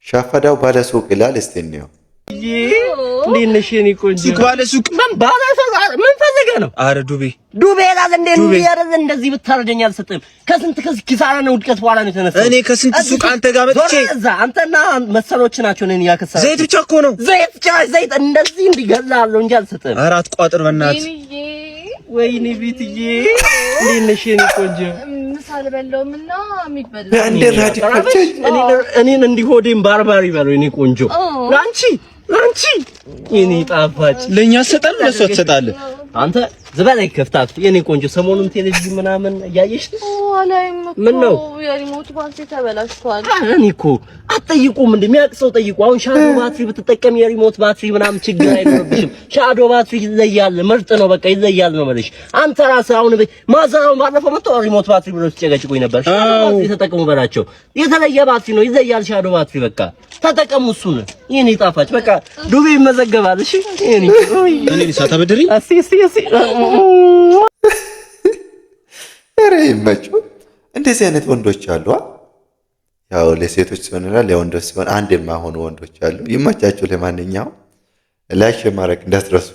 ሻፈዳው ባለ ሱቅ ይላል። እስቲ እንየው። እንዴነሽ የኔ ቆንጆ ባለ ሱቅ ምን ፈልገህ ነው? አረ ዱቤ ያዝ እንደዚህ ብታረደኝ አልሰጥም። ከስንት ኪሳራ ነው ውድቀት በኋላ ነው የተነሳው። እኔ ከስንት ሱቅ አንተ ጋር መጥቼ አንተና መሰሎች ናቸው እኔን ያከሳው። ዘይት ብቻ እኮ ነው ዘይት እንደዚህ እንዲገዛለሁ እንጂ አልሰጥም። አራት ቋጥር በእናትህ ወይኔ ቤትዬ እንዴነሽ የኔ ቆንጆ ሳልበለውምና የሚበላ እንደ ራዲካል እኔን እንዲሆዴም ባርባሪ በለው የኔ ቆንጆ ላንቺ የኔ ጣፋጭ ለኛ ሰጣል ለሷ ትሰጣለህ አንተ ዝበላይ ከፍታት የኔ ቆንጆ ሰሞኑን ቴሌቪዥን ምናምን ያየሽ አላይም ምን ነው የሪሞት ባትሪ ተበላሽቷል። እኔ እኮ አትጠይቁም እንደሚያቅሰው ጠይቁ። አሁን ሻዶ ባትሪ ብትጠቀም የሪሞት ባትሪ ምናምን ችግር አይኖርብሽም። ሻዶ ባትሪ ይለያል፣ ምርጥ ነው፣ በቃ ይለያል ነው ማለት። አንተ ራስህ አሁን ማዘራው ባለፈው መጥቶ ሪሞት ባትሪ ብሎ ሲጨቀጭቁኝ ነበር። ሻዶ ባትሪ ተጠቀሙ በላቸው። የተለየ ባትሪ ነው፣ ይለያል ሻዶ ባትሪ። በቃ ተጠቀሙ እሱን የኔ ጣፋጭ። በቃ ዱቤ ይመዘገባል። እሺ እኔ ሳታበድሪ እሺ ኧረ ይመቸው። እንደዚህ አይነት ወንዶች አሉ። ያው ለሴቶች ሲሆንና ለወንዶች ሲሆን አንድ የማይሆኑ ወንዶች አሉ። ይመቻቸው። ለማንኛውም ላይክ ማድረግ እንዳትረሱ።